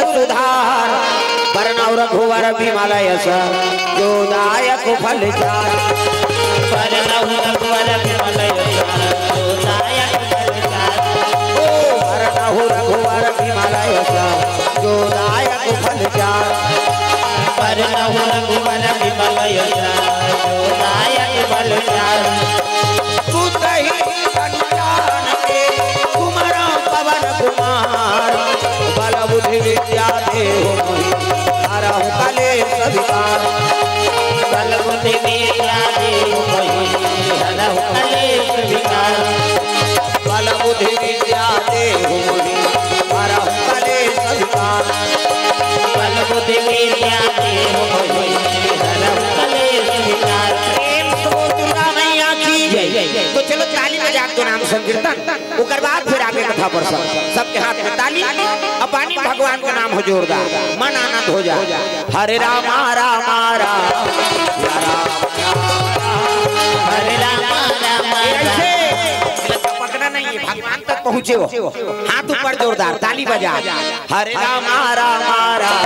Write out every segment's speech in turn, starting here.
सुधार बरनौ रघुवर विमल यश जो दायक फल चार बरनौ रघुवर विमल यश जो दायक फल चार बरनौ रघुवर विमल यश जो दायक फल चार बरनौ रघुवर विमल यश जो दायक फल चार कुमार बल बुद्धि विद्या देहु मोहि हरहु कलेश विकार बल बुद्धि विद्या देहु मोहि हरहु कलेश विकार बल बुद्धि विद्या देहु मोहि हरहु कलेश विकार बल बुद्धि विद्या देहु मोहि हरहु कलेश विकार। प्रेम सो दुर्गा मैया की जय। तो चलो ताली बजा दो नाम संकीर्तन उकर बाद फिर आगे कथा पर सबके हाथ में ताली अब पानी भगवान का नाम हो जोरदार मन आनंद हो जाए। हरे राम राम राम हरे राम राम ऐसे पकड़ा नहीं है भगवान तक पहुँचे हो हाथ ऊपर जोरदार ताली बजा हरे राम राम राम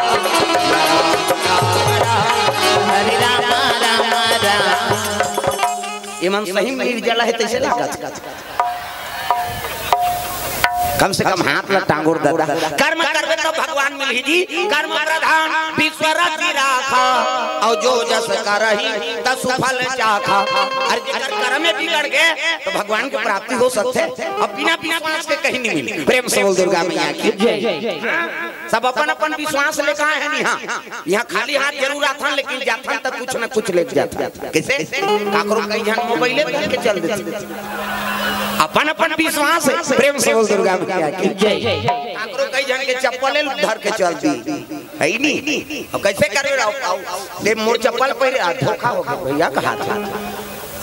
हरे राम राम राम। ये मन सही में जला है तैसे लगा कम से कम हाथ में टांगोर दादा कर्म करवे तो भगवान मिलही जी कर्म प्रधान विश्वरत राखा और जो जस करही त सुफल चाखा और जेकर कर्म में बिगड़ गए तो भगवान की प्राप्ति हो सकते अब बिना विश्वास के कहीं नहीं मिले। प्रेम से बोल दुर्गा मैया की जय। सब अपन अपन विश्वास लेकर आए हैं यहाँ खाली हाथ जरूर आता लेकिन जाता तक कुछ न कुछ लेके जाता कैसे काकरो कहीं जन मोबाइल लेके चल देते अपन अपन विश्वास है। प्रेम से बोल दुर्गा मैया की जय। काकरो कई जन के चप्पल धर के चलती है नी अब कैसे करे दे मोर चप्पल पहले धोखा हो गया भैया कहा था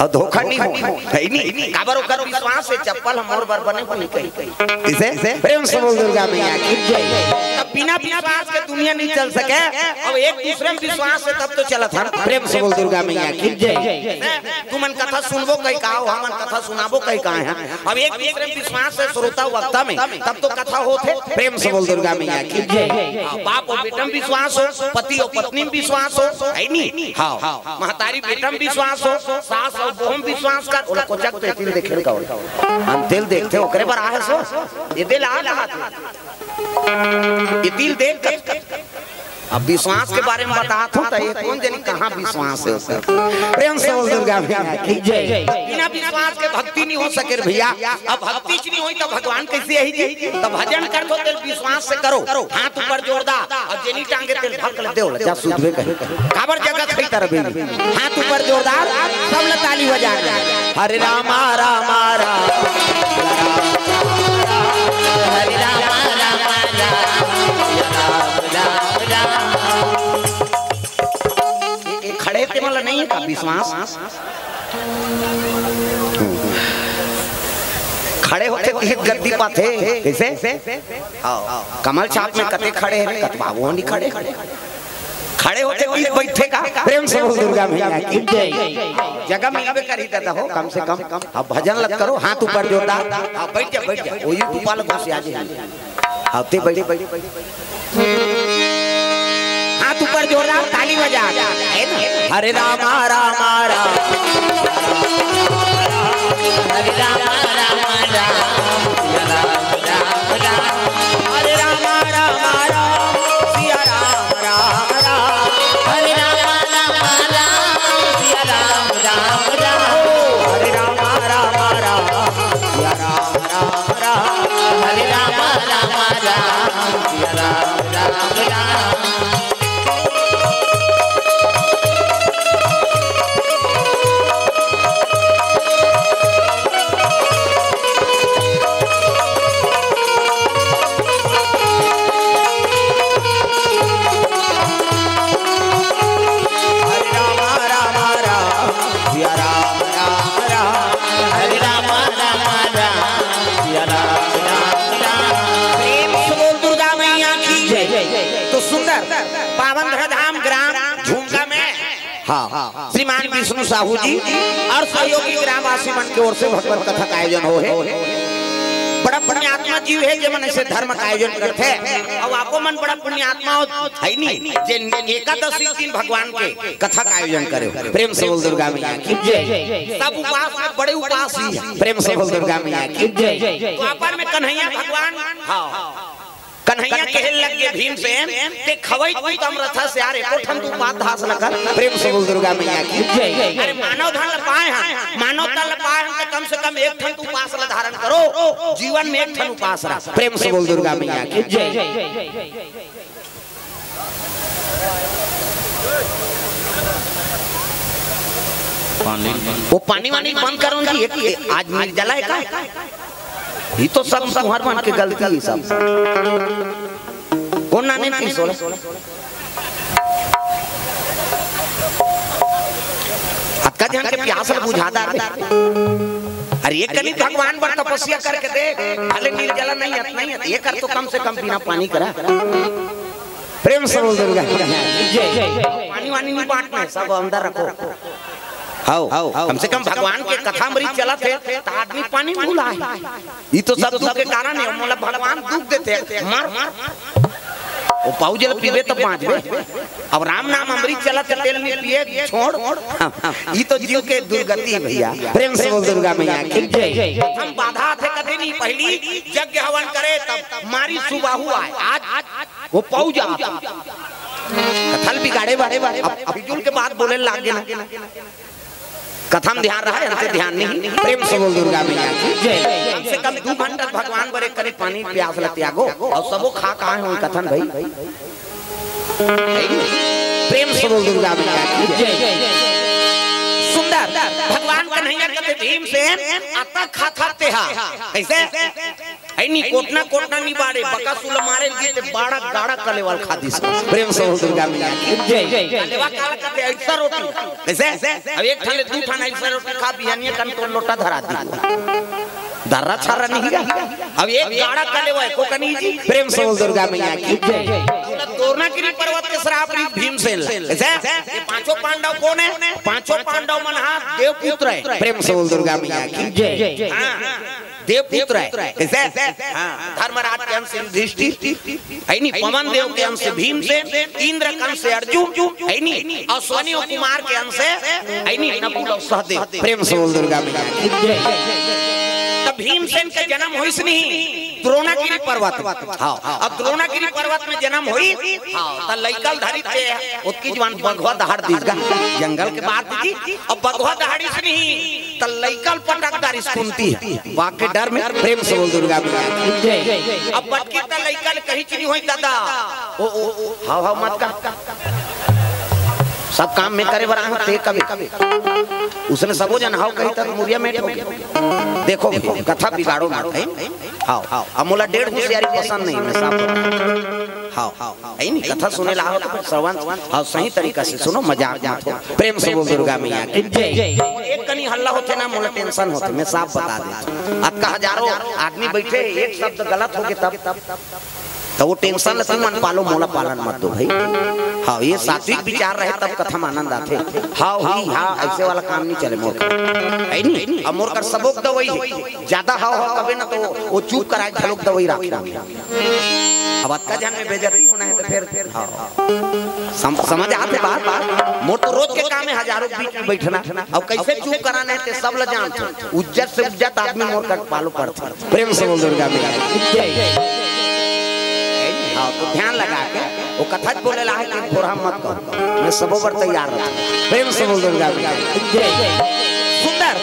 और धोखा नहीं हो है नी काबरो कर विश्वास से चप्पल मोर बर बने को नहीं कही किसे प्रेम से बोल दुर्गा मैया की जय। तब बिना विश्वास के दुनिया नहीं चल सके अब एक दूसरे में विश्वास से तब तो चला था। प्रेम से बोल दुर्गा मैया की जय। तू मन कथा सुनबो कहीं कहा हमन कथा सुनाबो कहीं कहा है अब एक दूसरे में विश्वास से श्रोता वक्ता में तब तो कथा होते। प्रेम से बोल दुर्गा मैया की जय। बाप और बेटा में विश्वास हो पति और पत्नी में विश्वास हो है नी हाँ महतारी बेटा में विश्वास हो सास और बहू में विश्वास कर ओला कोचक तो तेल देखे का हम तेल देखते हो करे पर आहे सो ये दिल आ लगा ये दिल देख कर अब विश्वास के बारे में बताता हूँ तो ये कौन जानी कहाँ विश्वास है उसे। प्रेम से बोल दुर्गा मैया की जय। बिना विश्वास के भक्ति नहीं हो सके भैया अब भक्ति नहीं हुई तो भगवान कैसे यही तो भजन कर दो तेल विश्वास से करो हाथ ऊपर जोरदार और जेनी टांगे तेल भक ले दो जा सुधवे कहे काबर जगह खई तरह हाथ ऊपर जोरदार सब ताली बजा हरे राम राम राम हरे राम राम राम। खड़े थे मतलब नहीं है का विश्वास खड़े होते गद्दी पाते कैसे कमल छाप में कते खड़े हैं कतबाबू नहीं खड़े खड़े होते बैठे का। प्रेम से बोल दुर्गा मैया की जय। जगह में आवे कर ही देता हो कम से कम अब भजन लग करो हाथ ऊपर जोरदार बैठ जा वो यूट्यूब वाले को से आ जाए आते बैठे हाथ ऊपर जोरदार ताली बजा हरे राम राम राम हरे राम राम राम हरे राम राम राम सिया राम राम राम हरे राम राम राम सिया राम राम राम हरे राम राम राम सिया राम राम राम हरे राम राम राम सिया राम राम राम। श्रीमान विष्णु साहू जी और सहयोगी ग्रामवासी मन की ओर से भगवत कथा का आयोजन हो है। बड़ा पुण्यात्मा जीव है जो मन से धर्म का आयोजन करते हैं और आपको मन बड़ा पुण्यात्मा है नहीं जे एकादशी दिन भगवान के कथा का आयोजन करे। प्रेम से बोल दुर्गा मैया की जय। सब उपवास में बड़े उपवास ही है। प्रेम से बोल दुर्गा मैया की जय। तो अपन में कन्हैया भगवान हाँ कन्हैया कहे लग गए भीमसेन के खवई तू कम रथा से यार एको ठन तू बात धास न कर। प्रेम से बोल दुर्गा मैया की जय। अरे मानव धन पाए हैं मानवता ल पाए हैं तो कम से कम एक ठन तू उपास ल धारण करो जीवन में एक ठन उपास रख। प्रेम से बोल दुर्गा मैया की जय। वो पानी वानी बंद करो जी आज मिल जलाए का ये तो सब हर मन की गलती है सब कौन नाने की सोला हत्का ध्यान के प्यास बुझाता अरे ये कहीं भगवान पर तपस्या करके देख भले नील जला नहीं ये कर तो कम से कम बिना पानी करा। प्रेम से बोल दुर्गा पानी वानी नहीं बांटना सब अंदर रखो। हाउ कम से कम भगवान के कथा मरीज चला थे तो आदमी पानी भूला है ये तो सब दुख के कारण है मतलब भगवान दुख देते मार वो पाऊ जल पीवे तो बाँचबे। अब राम नाम अमृत चला थे तेल में पिए छोड़ ये तो जीव के दुर्गति है भैया। प्रेम से बोल दुर्गा मैया की जय। हम बाधा थे कभी नहीं पहली यज्ञ हवन करे तब मारी सुबह हुआ आज वो पाऊ जा कथल बिगाड़े बाड़े अब फिजूल के बाद बोले लागे ना कथा में ध्यान रहा है हमसे ध्यान नहीं। प्रेम से बोल दुर्गा मैया की जय। कम से कम 2 घंटा भगवान बरे करे पानी प्यास ल त्यागो और सबो खा कहां है कथन भाई। प्रेम से बोल दुर्गा मैया की जय। सुंदर भगवान कन्हैया कहते भीमसेन आता खाते हा कैसे ऐनी कोटना नहीं बाड़े बका सुल मारे गीते बाड़ा गाड़ा कलेवाल खादी से। प्रेम से बोल दुर्गा मैया की जय। कलेवा काला कहते ऐसा रोटी कैसे अब एक थाले 2 थाना ऐसा रोटी खा बिहानिया कन तो लोटा धरा दी दर्रा छारा नहीं गा अब एक गाड़ा कलेवा को कनी जी। प्रेम से बोल दुर्गा मैया की जय। तोरनागिरी पर्वत के श्राप भीमसेन कैसे ये 5 पांडव कौन है 5 पांडव मन हाथ देव पुत्र है। प्रेम से बोल दुर्गा मैया की जय। देव पुत्र है कैसे धर्मराज के अंश से युधिष्ठिर है नी पवन देव के अंश से भीमसेन इंद्र के अंश से अर्जुन है नी और सोनी कुमार के अंश से है नी नकुल और सहदेव। प्रेम से बोल दुर्गा मैया की जय। तब भीमसेन का जन्म हुई नहीं द्रोणागिरी पर्वत हाँ अब द्रोणागिरी पर्वत में जन्म हुई हाँ तो लइकल धरी थे उसकी जवान बगवा दहाड़ दीगा जंगल के बाद दी अब बगवा दहाड़ी से नहीं तो लइकल पटकदारी सुनती है बाकी डर में। प्रेम से बोल दुर्गा मैया की जय। अब बटकी तो लइकल कहीं चीनी हुई दादा ओ हां मत का सब काम में करे बरा ते कभी उसने सबो जन हाउ कही तक मुरिया में देखो कथा बिगाड़ो मत है। हां अमोला 1.5 होशियारी पसंद नहीं मैं साफ हां है नहीं कथा सुने ला तो श्रवण हां सही तरीका से सुनो मजाक मत हो। प्रेम से बोल दुर्गा मैया की जय। एक कनी हल्ला होते ना मोला टेंशन होते मैं साफ बता देता अब का हजारों आदमी बैठे एक शब्द गलत हो गए तब तो वो टेंशन ले मन पालो मोला पालन मत दो भाई। हाँ ये सात्विक विचार रहे तब कथा में आनंद आते। हाँ ऐसे वाला काम नहीं चले मोर है नहीं अब मोर कर सबोक दवाई ज्यादा हाँ कभी ना तो वो चुप कराए झलोक दवाई रखी अब अक्का जान में बेइज्जती होना है तो फिर समझ आते बात मोर तो रोज के काम है हजारों बीच में बैठना अब कैसे चुप कराना है सब ल जानते उज्जत से उज्जत आदमी मोर कर पालो पड़ते। प्रेम से बोल दुर्गा मैया तो ध्यान लगा के वो कथा बोले ला है कि थोड़ा मत करो मैं सबो बार तैयार रहता। प्रेम से बोल दुर्गा मैया सुंदर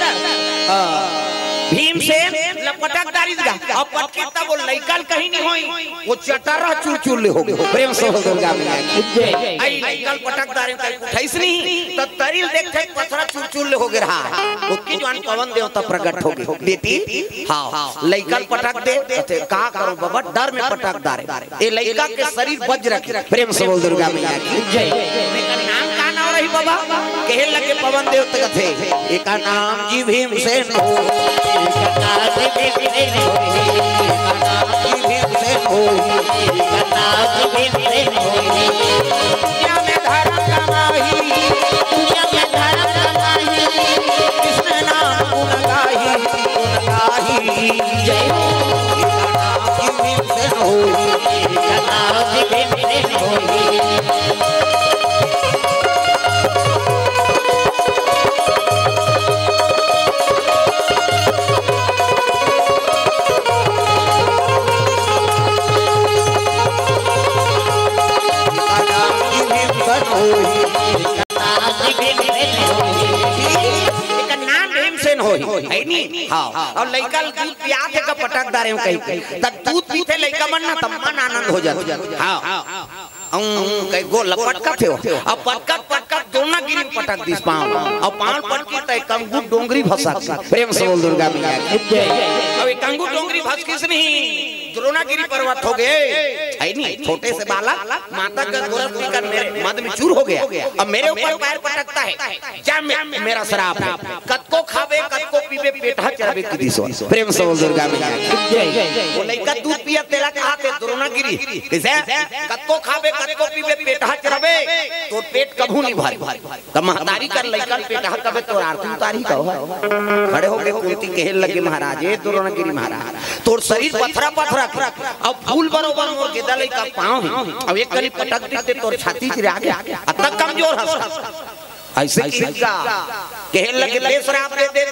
भीमसेन लपटकदारी दा अब पटके तब वो लइकल कहीं नहीं होई वो चटरा चुरचुर ले हो गए। प्रेम से बोल दुर्गा मैया की जय। आई लइकल पटकदारी कहीं उठाइस नहीं तो तरिल देखे पथरा चुरचुर ले हो गए रहा उसकी जवान पवन देवता प्रकट हो गए बेटी हां लइकल पटक दे का करो बाबा डर में पटकदार ए लइका के शरीर बज रखे। प्रेम से बोल दुर्गा मैया की जय। नाम का नाम रही बाबा कहे लगे पवन देवता थे एक नाम जी भीमसेन कृष्ण नाम गुण गाही जय होई कथा भीमसेन होई है नी हाँ और लइका दूध पिया के का पटक दारे हम कहीं तब दूध पीते लइका मन ना तब मन आनंद हो जाता हाँ कई गो लपट का थे अब पटक दोना गिरी पटक दिस पाँव और पाँव पटकी तय कंगू डोंगरी भसा प्रेम से बोल दुर्गा मैया अब कंगू डोंगरी भस किस नहीं द्रोणागिरी पर्वत हो गए है नी छोटे से बालक माता का गोरख पीकर मेरे मद में चूर हो गया अब मेरे ऊपर पैर पटकता है जा मेरा शराब है कत्को खावे कत्को पीवे पेटा चरबे की दिसो प्रेम से बोल दुर्गा मैया वो लइका दूध पिया तेरा कहा थे द्रोणागिरी कैसे कत्को खावे कत्को पीवे पेटा चरबे तो पेट कभू नहीं भारी तब महतारी कर लइका पेटा कबे तो आरती उतारी कहो खड़े हो गए कुंती कहे लगे महाराज ये द्रोणागिरी महाराज तोर शरीर पथरा पथरा अब फूल बरोबर मोर के दलई का पांव है अब एक कली पटक देते तोर छाती से आगे तक कमजोर हंस ऐसे किसका कहे लगे ले शराब दे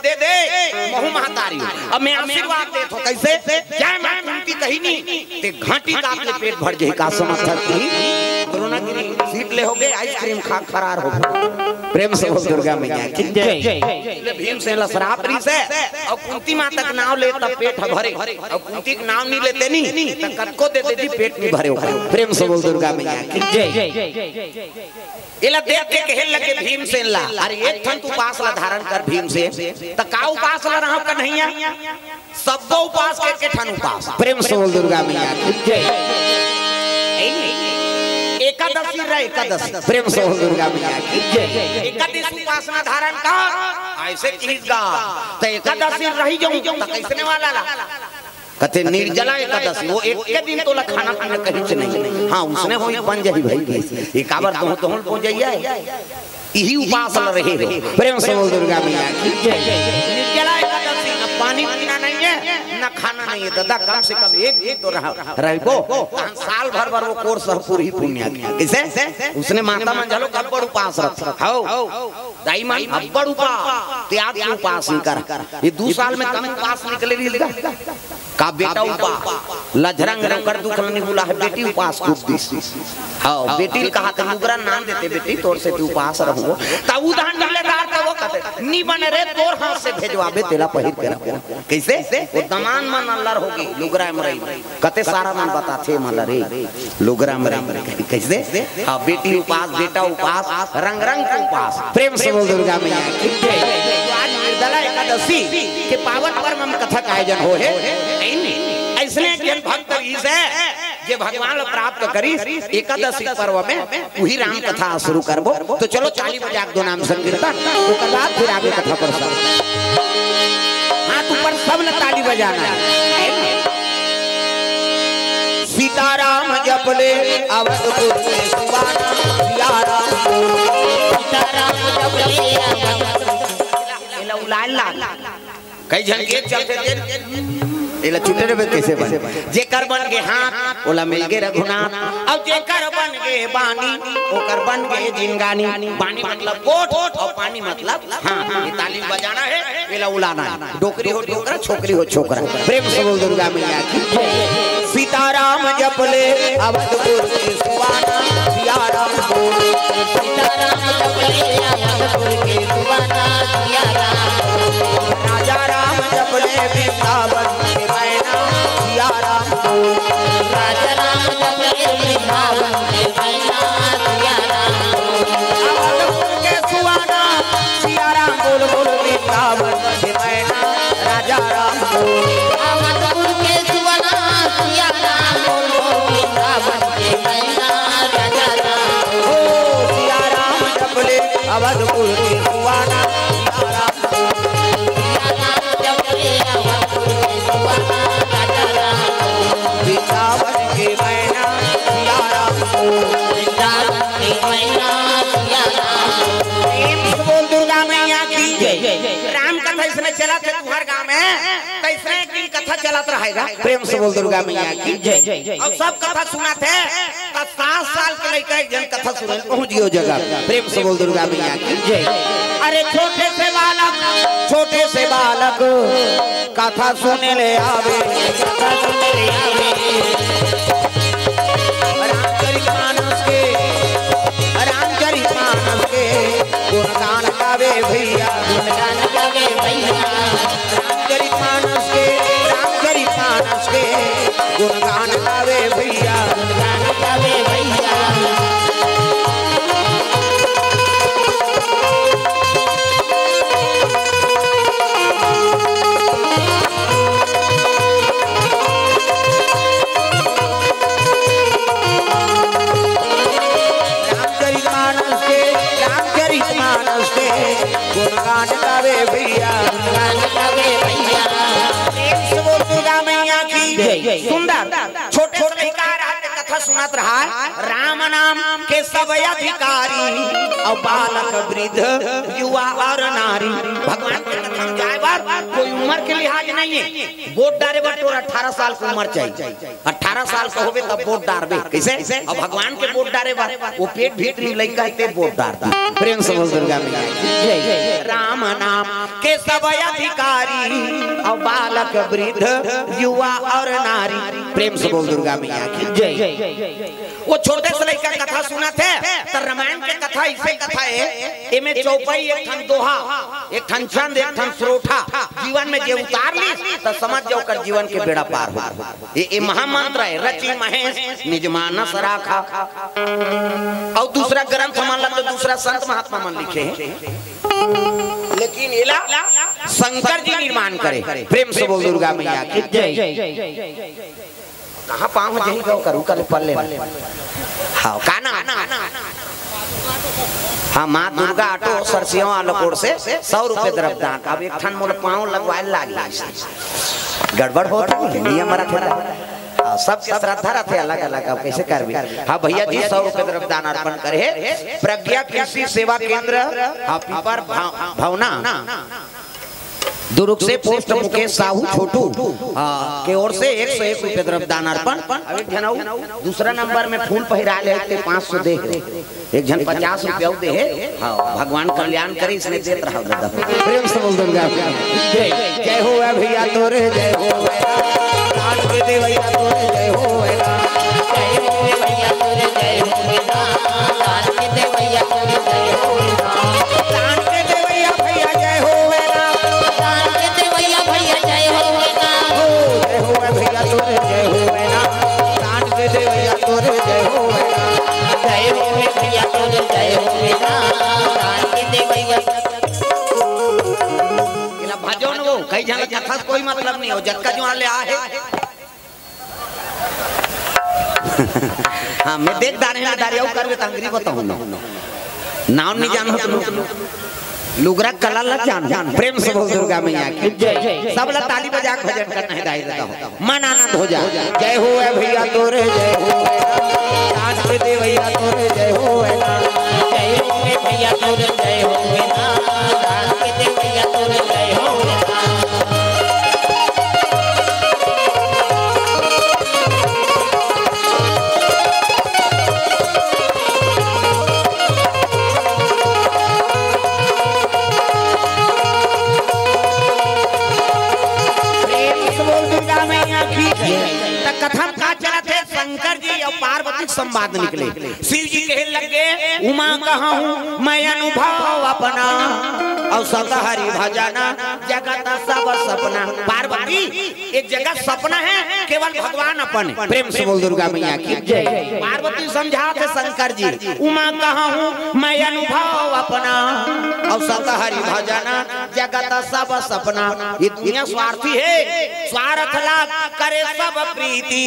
महू महतारी अब मैं आशीर्वाद दे तो कैसे जय मां कुंती कही नहीं ते घाटी का अपने पेट भर जाए का समर्थक थी द्रोणागिरी सीट ले हो गए आइसक्रीम खा फरार हो प्रेम से बोल दुर्गा मैया की जय भीम से शराब पी से और कुंती माता का नाम ले तब पेट भरे और कुंती का नाम नहीं लेते नहीं तो कतको देते थी पेट नहीं भरे प्रेम से बोल दुर्गा मैया की जय इला देख के कहे लगे भीम से ला अरे एक ठन तू उपास ला धारण कर भीम से त का उपास ला रहा कन्हैया सब उपास के ठन उपास प्रेम से बोल दुर्गा मैया की जय एकादशी रे एकादशी प्रेम से बोल दुर्गा मैया की जय एकादशी उपासना धारण कर ऐसे चीज गा त एकादशी रही जाऊं त कैसने वाला ला कथे निर्जला एकादशी वो एक के दिन तो ला खाना पीना कहीं से नहीं हाँ उसने हो बन जाई भाई एक आवर तो हम पहुंच जाइए यही उपास रहे प्रेम से बोल दुर्गा मैया की निर्जला एकादशी न पानी पीना नहीं है न खाना नहीं है दादा कम से कम एक दिन तो रहो साल भर वो कोर्स पूरी पुण्य कैसे उसने माता मंझलो अब्बड़ उपास रखा दाई माई अब्बड़ उपास त्याग उपास कर ये 2 साल में कम उपास निकले नहीं का बेटा उपास लजरंग कर दुख नहीं बोला है बेटी उपास खूब दिस हाँ बेटी कहा था मुगरा नाम देते बेटी तोर से तू उपास रहो तब उदाहरण मिले रात का वो कहते नी बने रे तोर हाथ से भेजवाबे तेरा पहिर के रखो कैसे वो दमान मन अल्लाह होगी लुगरा मरई कहते सारा मन बताते मन रे लुगरा मरई कैसे हाँ बेटी उपास बेटा उपास रंग रंग के उपास प्रेम से बोल दुर्गा मैया की आज निर्जला एकादशी के पावन पर्व में कथा का आयोजन हो है ऐसने ज्ञान भक्त है जे भगवान प्राप्त करी एकादशी पर्व में वही राम कथा शुरू करबो तो चलो 40 बजे दो नाम संकीर्तन ओकर बाद फिर आगे कथा पर हाथ ऊपर सब ने ताली बजाना है सीताराम जपले अवधपुर में सुबाना सिया राम सीताराम जपले अवधपुर एला उलाल कई जन के चलते थे एला छुटे रे कैसे बन जेकर बन के हाथ ओला मिल के रघुनाथ अब जेकर बन के बानी ओकर बन के जिंगानी बानी मतलब कोट और पानी मतलब हां ये ताली बजाना है एला उलाना है डोकरी हो डोकरा छोकरी हो छोकरा प्रेम से बोल दुर्गा मैया की सीताराम जपले अवधपुर की सुबाना सिया राम बोल सीताराम जपले अवधपुर की सुबाना सिया राम राजा राम जपले वृंदावन के मैना सिया राम बोल राजा राम जपले वृंदावन के मैना सिया राम अवधपुर के सुबाना सिया राम बोल बोल वृंदावन के मैना राजा राम बोल अवधपुर के सुबाना सिया राम बोल बोल वृंदावन के मैना राजा राम हो सिया राम जपले अवधपुर के सुबाना सिया राम सिया राम जपले अवधपुर के सुबाना राजा राम वृंदावन के मैना सिया राम वृंदावन के मैना सिया राम बोल दुर्गा मैया की जय राम कथा इसने चला थे तुम्हारे गांव में कैसे की कथा चलत रहेगा। प्रेम से बोल दुर्गा मैया की जय। और सब कथा सुना थे 7 साल के लड़का एक जन कथा सुने पहुंचियो जगह। प्रेम से बोल दुर्गा मैया की जय। अरे छोटे से बालक कथा सुने ले आवे, कथा सुने ले आवे। रामचरितमानस के गुणगान गावे भैया, गुणगान गावे भैया। रामचरितमानस के गुणगान गावे भैया, गुणगान गावे भैया। गुणगान गावे भैया, गुणगान गावे भैया। प्रेम से बोल दुर्गा मैया की जय। सुंदर छोटे छोटे कथा सुनत रहा राम नाम के सब अधिकारी और बालक वृद्ध युवा और नारी। भगवान के कथा में जाए बार कोई उम्र के लिहाज नहीं है। वोट डारे बार तो 18 साल की उम्र चाहिए। 18 साल का होवे तब वोट डारबे कैसे। और भगवान के वोट डारे बार वो पेट भीतरी लइका है वोट डारता। प्रेम से बोल दुर्गा मैया जय। राम नाम के सब अधिकारी और बालक वृद्ध युवा और नारी। प्रेम से बोल दुर्गा मैया की जय। वो छोटे से लड़का कथा सुना थे तो रामायण के कथा इसे कथा है। इमे चौपाई एक ठन दोहा, एक ठन छंद, एक ठन श्रोठा जीवन में जे उतार ली तो समझ जाओ कर जीवन के बेड़ा पार हो। ये महामंत्र है रचि महेश निज मानस राखा। और दूसरा ग्रंथ मान लो तो दूसरा संत महात्मा मन लिखे हैं, लेकिन इला शंकर जी निर्माण करे। प्रेम से बोल दुर्गा मैया की जय। कहाँ पाँव जही गो करू कल पल्ले हाँ काना हाँ माँ दुर्गा ऑटो सरसियों आलोकोड़ से 100 रुपए तरफ दान। अब एक ठन मोर पाँव लगवाए लागी गड़बड़ होता है नियम रखा सब श्रद्धा रखे अलग अलग। अब कैसे कर भी हाँ भैया जी 100 रुपए तरफ दान अर्पण करे। प्रज्ञा कृषि सेवा केंद्र हाँ पीपर भावना दुर्ग से पोस्ट मुकेश साहू छोटू के ओर से 101 रुपए तरफ दान अर्पण। दूसरा नंबर में फूल पहिरा ले 500 दे, एक जन 50 रुपया दे है। भगवान कल्याण करे इसने देत रहा दादा। प्रेम से बोल दुर्गा जय हो भैया तोरे जय हो काट के दे भैया तोरे जय हो जय हो भैया तोरे जय हो काट के दे भैया तोरे जय हो काट के दे भैया भैया जय हो भैया तोरे जय हो काट के दे भैया तोरे जय हो जय हो भैया तोरे जय हो काट के दे भैया। इला भजन वो कई जगह कथा कोई मतलब नहीं हो जटका जो ले आ है। हाँ मैं देख दाने में दारियां करवे तंगरी बताऊं ना नाम नहीं जानो तो लुगरा कला लग जान। प्रेम से बोल दुर्गा मैया की जय। सब लोग ताली बजा के भजन करना है दाई देता हो मन आनंद हो जाए। जय हो भैया तोरे जय हो काट के दे भैया तोरे जय हो जय हो भैया तोरे जय हो काट के दे भैया तोरे जय हो। कथा का चला थे शंकर जी और पार्वती संवाद निकले। शिव जी कहे लगे उमा कहा हूँ मैं अनुभव अपना और सदा हरि भजना जगत सब सपना। पार्वती एक जगह सपना है केवल भगवान अपन। प्रेम से बोल दुर्गा मैया की जय। पार्वती समझा थे शंकर जी उमा कहा हूँ मैं अनुभव अपना और सदा हरि भजना जगत सब सपना। ये दुनिया स्वार्थी है, स्वार्थ लाग करे सब प्रीति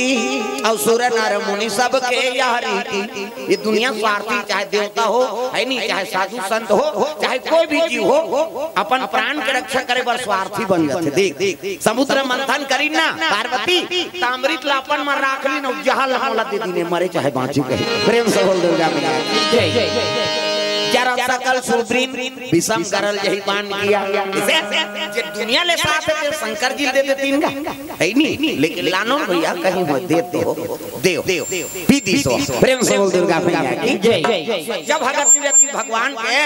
और सुर नर मुनि सब के यह रीति। ये दुनिया स्वार्थी चाहे देवता हो है नहीं, चाहे साधु संत हो, चाहे कोई भी जीव हो, अपन प्राण के रक्षा करे बर स्वार्थी बन जाते। देख समुद्र मंथन करी ना पार्वती ताम्रित लापन में राख ली न जहां लमला दे दी ने मरे चाहे बांची कहे। प्रेम से बोल दुर्गा मैया जय। जरा सकल सुब्रीन विषम करल यही बान किया इसे जे दुनिया ले साथ है शंकर जी दे देतीन का है नहीं लेकिन लानो भैया कहीं हो देते हो देव पीदी सो प्रेम से बोल दुर्गा मैया की जय। जब भगत भगवान के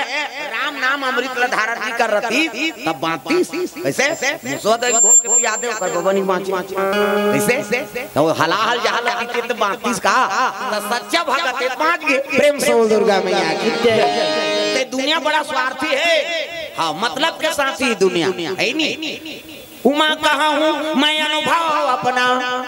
राम नाम अमृत धारण जी कर रही तब बांती ऐसे मुसोद याद है कर बनी बांची ऐसे तो हलाहल जहां लगी तो 32 का तो सच्चा भगत है 5 के प्रेम से बोल दुर्गा मैया की जय। दुनिया बड़ा स्वार्थी है हाँ मतलब के साथ ही दुनिया है नहीं उमा कहा हूँ मैं अनुभव अपना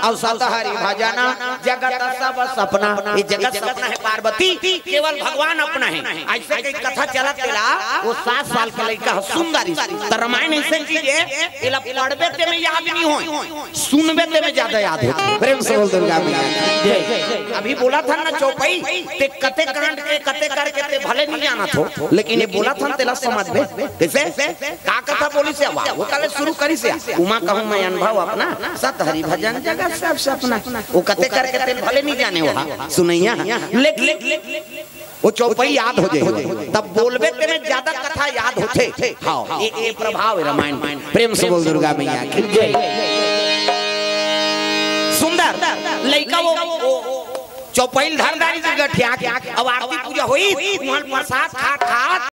और सतहरी भजना जगत सब सपना ये जगत सपना है पार्वती केवल भगवान अपना है ऐसे कई कथा चला तेला वो 7 साल का लड़का सुंदरी तो रामायण ऐसे चीज है इला पढ़बे ते में याद नहीं हो सुनबे ते में ज्यादा याद हो प्रेम से बोल दुर्गा मैया। अभी बोला था ना चौपाई ते कते कांड के कते करके ते भले नहीं जाना थो लेकिन ये बोला था तेला समझ में कैसे का कथा बोली से वो कल शुरू करी से उमा कहूँ मैं अनुभव अपना सत हरि भजन जगत सब सपना वो कते करके ते भले नहीं जाने वहाँ सुनैया लेकिन वो चौपाई याद हो जाए तब बोलबे ते में ज्यादा कथा याद होते हाँ ये प्रभाव है रामायण प्रेम से बोल दुर्गा मैया की जय। सुंदर लड़का वो चौपाई धरदारी जगह ठिया अब आरती पूजा हुई प्रसाद खा